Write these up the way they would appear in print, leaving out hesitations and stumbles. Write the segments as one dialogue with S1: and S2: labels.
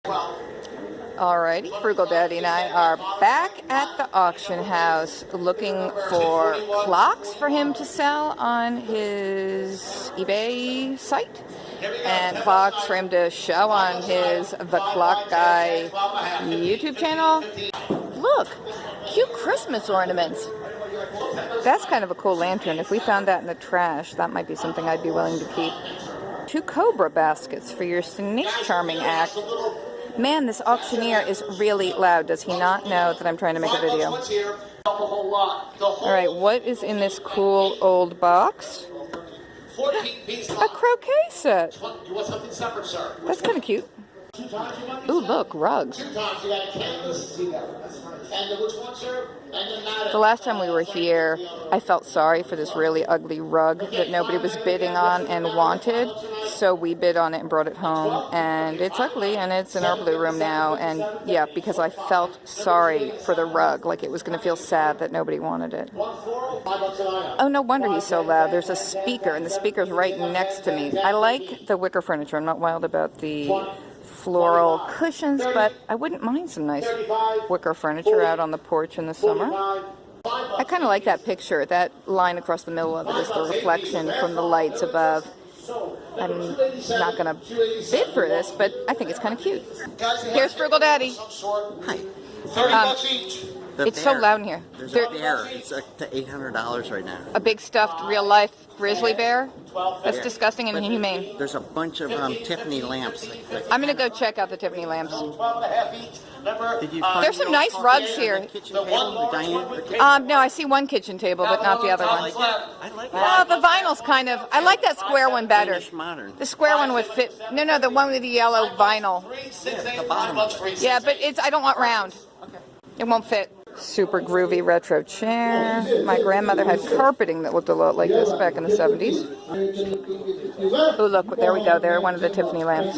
S1: Alrighty, Frugal Daddy and I are back at the auction house looking for clocks for him to sell on his eBay site and clocks for him to show on his The Clock Guy YouTube channel. Look, cute Christmas ornaments. That's kind of a cool lantern. If we found that in the trash, that might be something I'd be willing to keep. 2 cobra baskets for your snake charming act. Man, this auctioneer is really loud. Does he not know that I'm trying to make a video? Alright, what is in this cool old box? A croquet set. That's kind of cute. Ooh, look, rugs. The last time we were here, I felt sorry for this really ugly rug that nobody was bidding on and wanted, so we bid on it and brought it home, and it's ugly, and it's in our blue room now, and yeah, because I felt sorry for the rug, like it was going to feel sad that nobody wanted it. Oh, no wonder he's so loud. There's a speaker, and the speaker's right next to me. I like the wicker furniture. I'm not wild about the floral cushions, but I wouldn't mind some nice wicker furniture out on the porch in the summer. I kind of like that picture. That line across the middle of it is the reflection from the lights above. I'm not going to bid for this, but I think it's kind of cute. Here's Frugal Daddy.
S2: Hi.
S1: It's so loud in here.
S2: There's a bear. It's up to $800 right now.
S1: A big stuffed real-life grizzly bear? That's disgusting and inhumane.
S2: There's a bunch of Tiffany lamps.
S1: I'm going to go check out the Tiffany lamps.
S2: Did you find
S1: There's some nice rugs here. No, I see one kitchen table, but not the other one.
S2: I like
S1: Well, the vinyl's kind of... I like that square one better.
S2: Modern.
S1: The square one would fit... No, the one with the yellow vinyl.
S2: The bottom of it.
S1: Yeah, but I don't want round. It won't fit. Super groovy retro chair. My grandmother had carpeting that looked a lot like this back in the 70s. Oh, look, there we go. There, one of the Tiffany lamps.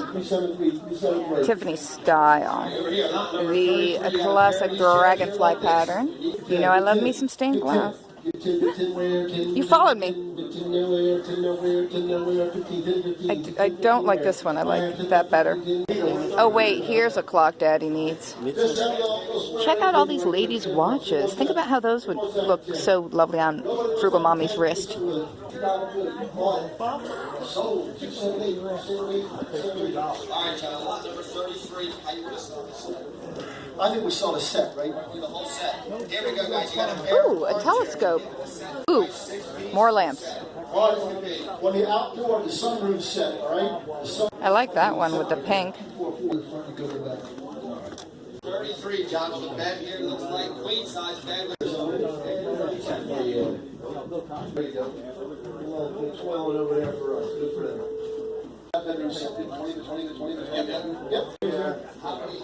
S1: Tiffany style. The classic dragonfly pattern. You know I love me some stained glass. You followed me. I don't like this one. I like that better. Oh wait, here's a clock Daddy needs. Check out all these ladies' watches. Think about how those would look so lovely on Frugal Mommy's wrist.
S3: I think we saw the set, right? The whole set. Here we go, guys. You got a pair.
S1: Ooh, a telescope. Ooh, more lamps.
S3: When the outdoor, the sunroom set, all right?
S1: I like that one with the pink.
S3: 33, John, on the bed here. Looks like queen size bed. There you go. Well, over there for us. Good for them. Yep.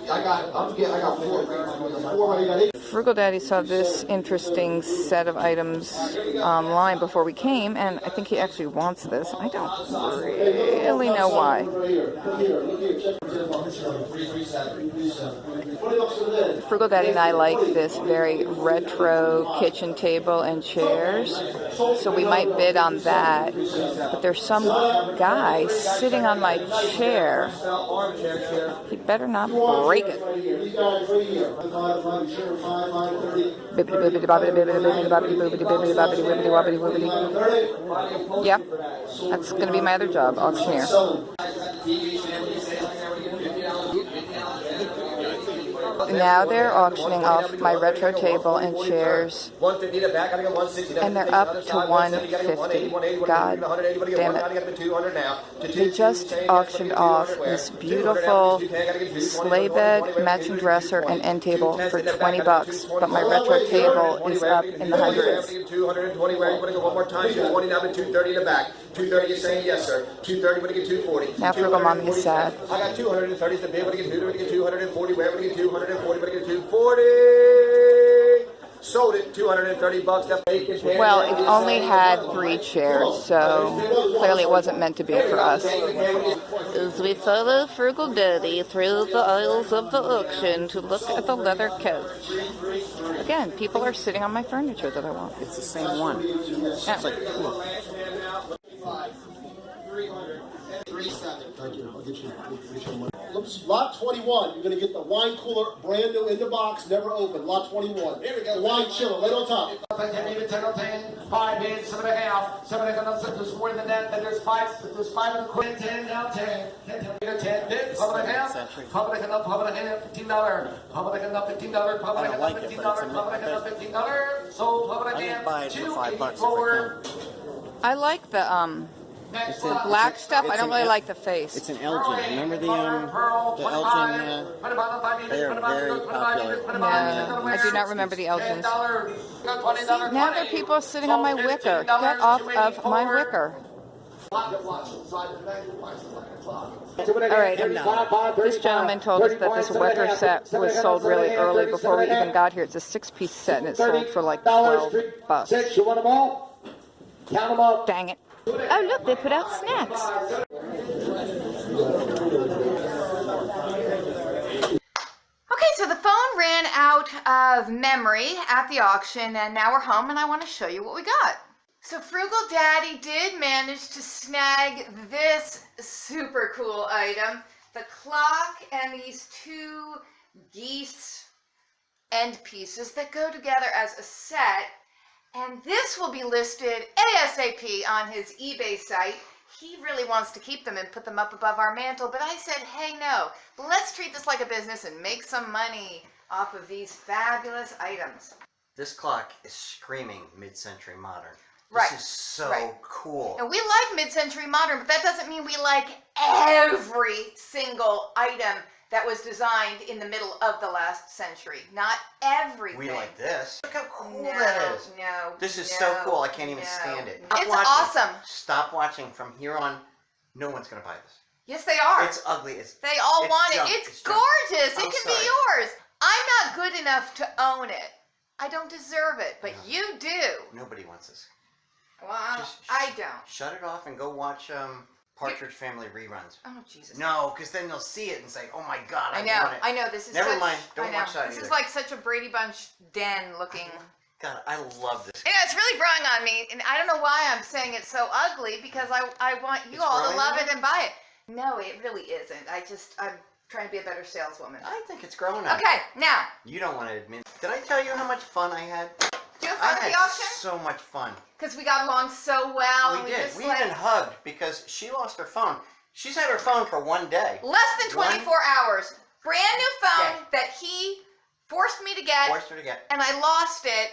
S3: I got 4.
S1: Frugal Daddy saw this interesting set of items online before we came, and I think he actually wants this. I don't really know why. Frugal Daddy and I like this very retro kitchen table and chairs, so we might bid on that. But there's some guy sitting on my chair. He better not break it. Yep, that's going to be my other job, auctioneer. Now they're auctioning off my retro table and chairs, and they're up to $150. God damn it. They just auctioned off this beautiful sleigh bed, matching dresser, and end table for $20, but my retro table is up in the hundreds.
S3: 220, where you want to go one more time? 220 down to 230 in the back. 230 is saying yes, sir. 230, what do you get? 240.
S1: Now Frugal Mommy is sad.
S3: I got 230 is the bid. What do you get? 240. Where would you get? 240. What do you get? 240. Sold it. $230.
S1: Well, it only had 3 chairs, so clearly it wasn't meant to be for us. As we follow Frugal Daddy through the aisles of the auction to look at the leather couch. Again, people are sitting on my furniture that I want.
S2: It's the same one.
S1: Yeah.
S2: It's like, cool.
S4: Oops, lot 21. You're going to get the wine cooler, brand new in the box, never opened. Lot 21. Here we go. The wine chiller, right on top.
S3: 5 bids, 7.5. 7.5. There's more than that. Then there's 5. There's 5 and a quarter. 10 now. 10. 10 bids. 7.5. Public enough. $15. Public enough. $15. Public enough. $15. Public enough. $15. Sold. Public enough.
S1: I like the black stuff. I don't really like the face.
S2: It's an Elgin. Remember the Elgin? They're very popular.
S1: No, I do not remember the Elgins. Now there are people sitting on my wicker. Get off of my wicker. Alright, this gentleman told us that this wicker set was sold really early before we even got here. It's a 6-piece set and it sold for like $12.
S4: You want them all? Count them up.
S1: Dang it. Oh look, they put out snacks. Okay, so the phone ran out of memory at the auction and now we're home and I want to show you what we got. So Frugal Daddy did manage to snag this super cool item. The clock and these 2 geese end pieces that go together as a set. And this will be listed ASAP on his eBay site. He really wants to keep them and put them up above our mantle, but I said, hey, no, let's treat this like a business and make some money off of these fabulous items.
S2: This clock is screaming mid-century modern.
S1: Right.
S2: This is so cool.
S1: And we like mid-century modern, but that doesn't mean we like every single item that was designed in the middle of the last century. Not everything.
S2: We like this. Look how cool that is.
S1: No.
S2: This is so cool. I can't even stand it.
S1: It's awesome.
S2: Stop watching. From here on, no one's going to buy this.
S1: Yes, they are.
S2: It's ugly.
S1: They all want
S2: junk.
S1: it. It's gorgeous. It can be yours. I'm not good enough to own it. I don't deserve it, but you do.
S2: Nobody wants this.
S1: Well, I don't.
S2: Shut it off and go watch Partridge Family reruns.
S1: Oh, Jesus.
S2: No, because then they'll see it and say, oh my God, I
S1: know.
S2: want it.
S1: I know. This is
S2: Never mind. Don't watch that
S1: This
S2: either.
S1: is like such a Brady Bunch den looking.
S2: God, I love this.
S1: Yeah, it's really growing on me, and I don't know why I'm saying it's so ugly because I want you all to love it and buy it. No, it really isn't. I'm trying to be a better saleswoman.
S2: I think it's growing on.
S1: Okay, now.
S2: You don't want to admit. Did I tell you how much fun I had?
S1: Did you have fun at the auction?
S2: So much fun.
S1: Because we got along so well.
S2: We did. We even hugged because she lost her phone. She's had her phone for one day.
S1: Less than 24 hours. Brand new phone that he forced me to get.
S2: Forced her to get.
S1: And I lost it.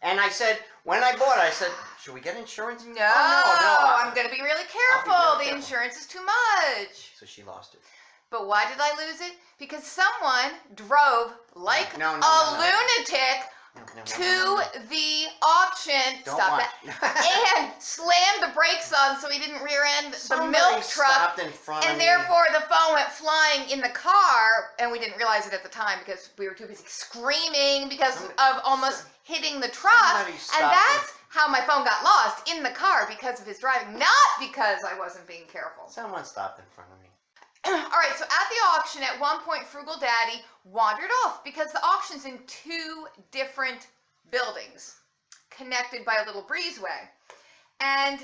S1: And
S2: I said, when I bought it, I said, should we get insurance?
S1: No,
S2: no.
S1: I'm going to be really careful. The insurance is too much.
S2: So she lost it.
S1: But why did I lose it? Because someone drove like a lunatic to the auction. Stop that. And slammed the brakes on so he didn't rear end the milk truck. And therefore the phone went flying in the car, and we didn't realize it at the time because we were too busy screaming because of almost hitting the truck. And that's how my phone got lost, in the car, because of his driving, not because I wasn't being careful.
S2: Someone stopped in front of me.
S1: All right, so at the auction, at one point, Frugal Daddy wandered off because the auction's in 2 different buildings connected by a little breezeway. And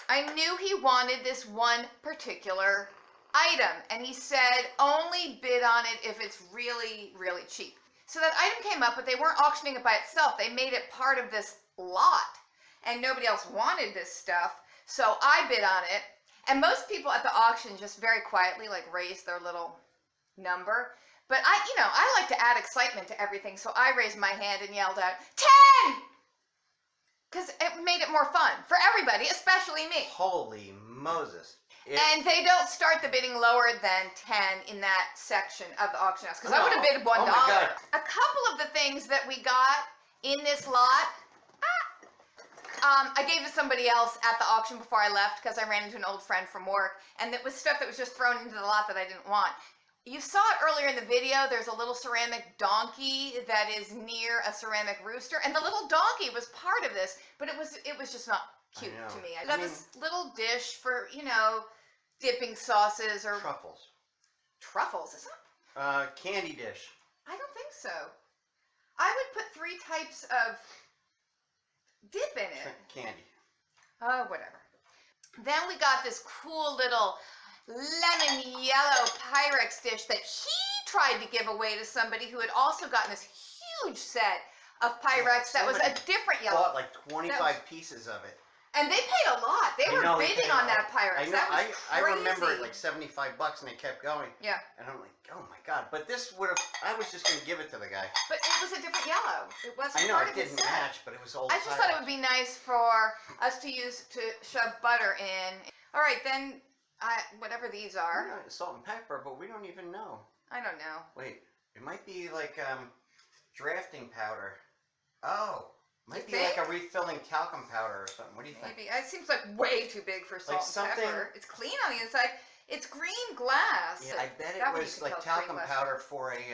S1: I knew he wanted this one particular item, and he said only bid on it if it's really, really cheap. So that item came up, but they weren't auctioning it by itself. They made it part of this lot, and nobody else wanted this stuff, so I bid on it. And most people at the auction just very quietly like raised their little number. But I like to add excitement to everything, so I raised my hand and yelled out, 10! Because it made it more fun for everybody, especially me.
S2: Holy Moses.
S1: And they don't start the bidding lower than 10 in that section of the auction house, because I would have bid $1.
S2: Oh my God.
S1: A couple of the things that we got in this lot, I gave to somebody else at the auction before I left because I ran into an old friend from work, and it was stuff that was just thrown into the lot that I didn't want. You saw it earlier in the video. There's a little ceramic donkey that is near a ceramic rooster, and the little donkey was part of this, but it was just not cute to me. I got this little dish for, dipping sauces or
S2: truffles.
S1: Truffles, isn't it?
S2: Candy dish.
S1: I don't think so. I would put 3 types of dip in it.
S2: Candy.
S1: Oh, whatever. Then we got this cool little lemon yellow Pyrex dish that he tried to give away to somebody who had also gotten this huge set of Pyrex that was a different yellow.
S2: Bought like 25 pieces of it.
S1: And they paid a lot. They were bidding on that Pyrex.
S2: I know.
S1: That was
S2: I
S1: crazy.
S2: remember it like $75, and they kept going.
S1: Yeah.
S2: And I'm like, oh my god! But this would have. I was just gonna give it to the guy.
S1: But it was a different yellow. It wasn't
S2: I know
S1: part
S2: it
S1: of his
S2: didn't
S1: set.
S2: match, but it was old.
S1: I just thought it would be nice for us to use to shove butter in. All right, then, whatever these are.
S2: Yeah, salt and pepper, but we don't even know.
S1: I don't know.
S2: Wait, it might be like drafting powder. Oh, might be
S1: think?
S2: like a refilling talcum powder or something. What do you think?
S1: Maybe. It seems like way too big for salt and pepper. It's clean on the inside. It's green glass.
S2: Yeah, I bet
S1: That
S2: it
S1: one
S2: was
S1: you can
S2: like
S1: tell it's
S2: talcum
S1: green glass.
S2: powder for a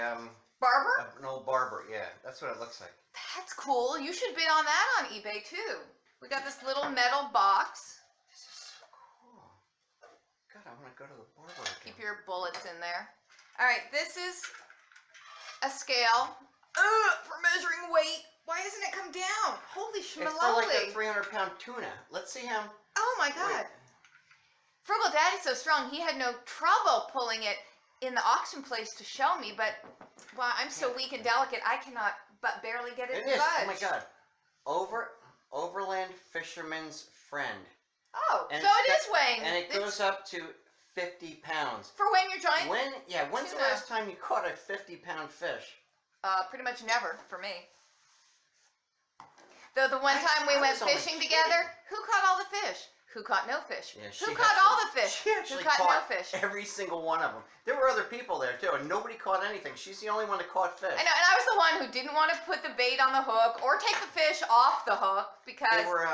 S1: Barber?
S2: an old barber. Yeah, that's what it looks like.
S1: That's cool. You should bid on that on eBay too. We got this little metal box.
S2: This is so cool. God, I want to go to the barber again.
S1: Keep your bullets in there. All right, this is a scale for measuring weight. Why hasn't it come down? Holy
S2: It's for like
S1: schmaloli.
S2: a 300-pound tuna. Let's see how.
S1: Oh my God. Frugal Daddy's so strong, he had no trouble pulling it in the auction place to show me, but well, I'm so weak and delicate, I cannot but barely get it
S2: It
S1: to
S2: is.
S1: budge.
S2: Oh my God. Overland Fisherman's Friend.
S1: Oh,
S2: And
S1: so
S2: it's
S1: it is weighing.
S2: And it goes up to 50 pounds.
S1: For when you're giant?
S2: When's the
S1: tuna.
S2: last time you caught a 50-pound fish?
S1: Pretty much never for me. Though the one time we
S2: I
S1: went
S2: was only
S1: fishing
S2: kidding.
S1: together, who caught all the fish? Who caught no fish?
S2: Yeah,
S1: Who caught all the fish?
S2: She actually
S1: Who caught
S2: caught
S1: no fish?
S2: every single one of them. There were other people there too, and nobody caught anything. She's the only one that caught fish.
S1: I know, and I was the one who didn't want to put the bait on the hook or take the fish off the hook because
S2: They were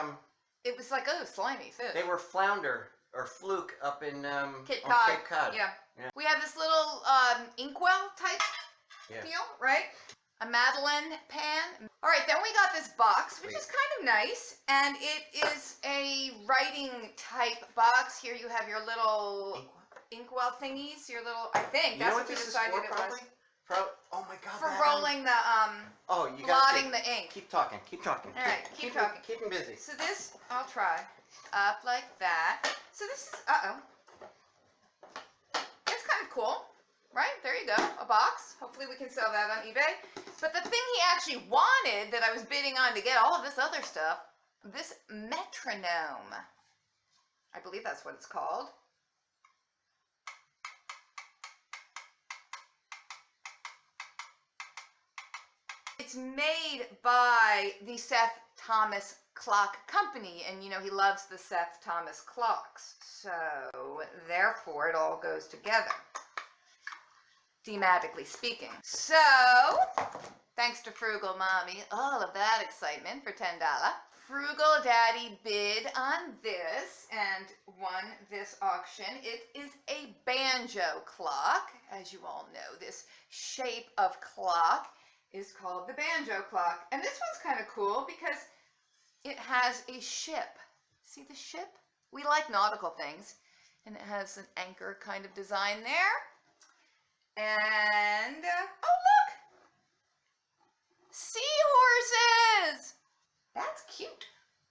S1: it was like, oh, slimy fish.
S2: they were flounder or fluke up in
S1: Cape
S2: on
S1: Cod.
S2: Cape Cod.
S1: Yeah.
S2: Yeah.
S1: We have this little inkwell type
S2: Yeah.
S1: deal, right? A Madeleine pan. All right, then we got this box, which is kind of nice, and it is a writing type box. Here you have your little inkwell thingies, your little, I think
S2: You
S1: that's
S2: know
S1: what
S2: what
S1: we
S2: this is
S1: decided
S2: for,
S1: it
S2: probably?
S1: was.
S2: Oh my God.
S1: For
S2: that
S1: rolling the,
S2: Oh, you got
S1: blotting the ink.
S2: Keep talking. Keep talking.
S1: All right, keep talking.
S2: Keep them busy.
S1: So this, I'll try, up like that. So this is, it's kind of cool, right? There you go, a box. Hopefully we can sell that on eBay. But the thing he actually wanted that I was bidding on to get all of this other stuff, this metronome. I believe that's what it's called. It's made by the Seth Thomas Clock Company, and you know he loves the Seth Thomas clocks, so therefore it all goes together, thematically speaking. So, thanks to Frugal Mommy, all of that excitement for $10. Frugal Daddy bid on this and won this auction. It is a banjo clock. As you all know, this shape of clock is called the banjo clock. And this one's kind of cool because it has a ship. See the ship? We like nautical things. And it has an anchor kind of design there. And, oh look! Seahorses! That's cute.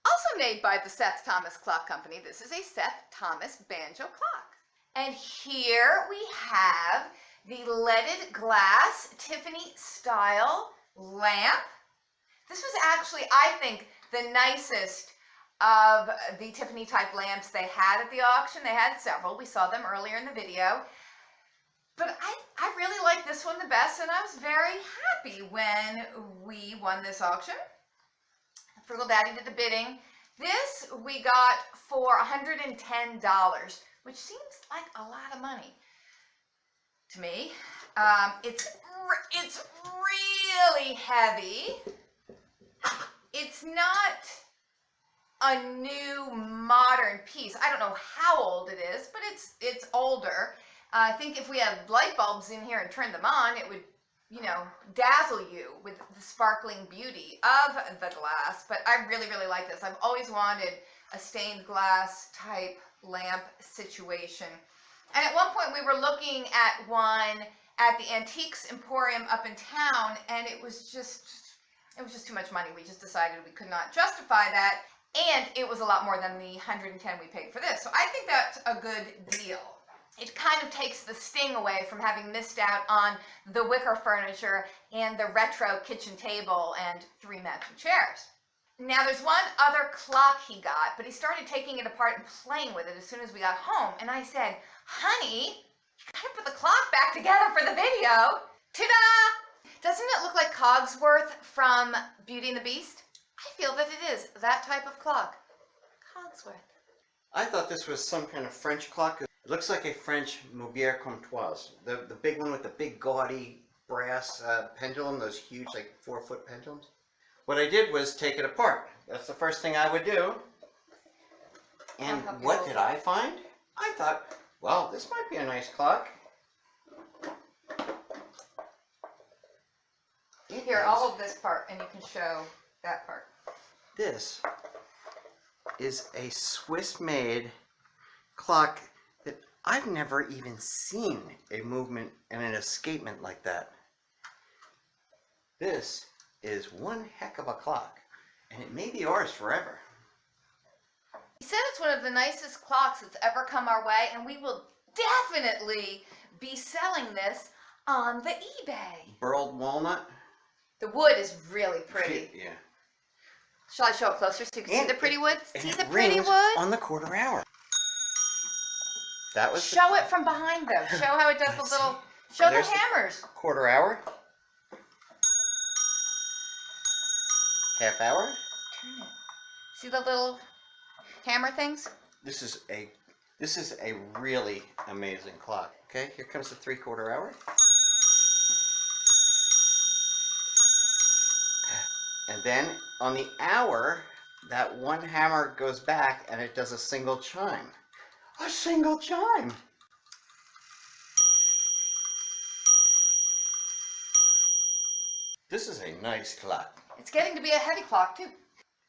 S1: Also made by the Seth Thomas Clock Company. This is a Seth Thomas banjo clock. And here we have the leaded glass Tiffany style lamp. This was actually, I think, the nicest of the Tiffany type lamps they had at the auction. They had several. We saw them earlier in the video. But I really like this one the best, and I was very happy when we won this auction. Frugal Daddy did the bidding. This we got for $110, which seems like a lot of money to me. It's really heavy. It's not a new modern piece. I don't know how old it is, but it's older. I think if we had light bulbs in here and turned them on, it would, you know, dazzle you with the sparkling beauty of the glass. But I really, really like this. I've always wanted a stained glass type lamp situation. And at one point we were looking at one at the Antiques Emporium up in town, and it was just too much money. We just decided we could not justify that, and it was a lot more than the $110 we paid for this. So I think that's a good deal. it kind of takes the sting away from having missed out on the wicker furniture and the retro kitchen table and 3 matching chairs. Now there's one other clock he got, but he started taking it apart and playing with it as soon as we got home. And I said, honey, you gotta put the clock back together for the video. Ta-da! Doesn't it look like Cogsworth from Beauty and the Beast? I feel that it is that type of clock. Cogsworth.
S2: I thought this was some kind of French clock. It looks like a French Mauvier Comtoise. The big one with the big gaudy brass pendulum, those huge like 4-foot pendulums. What I did was take it apart. That's the first thing I would do. And what did I find? I thought, well, this might be a nice clock.
S1: Here, I'll hold this part and you can show that part.
S2: This is a Swiss-made clock that I've never even seen a movement and an escapement like that. This is one heck of a clock, and it may be ours forever.
S1: He said it's one of the nicest clocks that's ever come our way, and we will definitely be selling this on the eBay.
S2: Burled walnut.
S1: The wood is really pretty.
S2: Yeah.
S1: Shall I show it closer so you can see the pretty wood? See the
S2: it
S1: pretty
S2: rings
S1: wood?
S2: on the quarter hour. That was
S1: Show it from behind though. Show how it does the little, show the
S2: There's the
S1: hammers.
S2: quarter hour. Half hour.
S1: Turn it. See the little hammer things?
S2: This is a really amazing clock. Okay, here comes the 3/4 hour. And then on the hour, that one hammer goes back and it does a single chime. A single chime! This is a nice clock.
S1: It's getting to be a heavy clock too.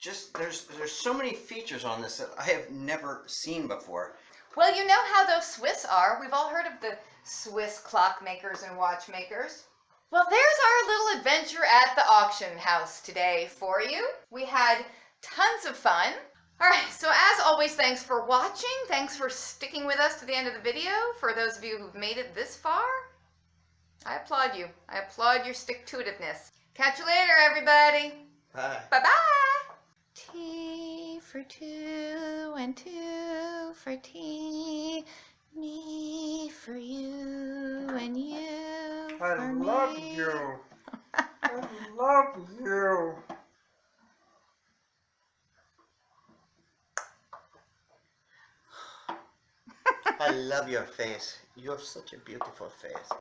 S2: Just, there's so many features on this that I have never seen before.
S1: Well, you know how those Swiss are. We've all heard of the Swiss clockmakers and watchmakers. Well, there's our little adventure at the auction house today for you. We had tons of fun. All right, so as always, thanks for watching. Thanks for sticking with us to the end of the video. For those of you who've made it this far, I applaud you. I applaud your stick-to-itiveness. Catch you later, everybody.
S2: Bye.
S1: Bye-bye. T for two and two for tea. Me for you and you for me.
S5: I love you. I love you.
S2: I love your face. You have such a beautiful face.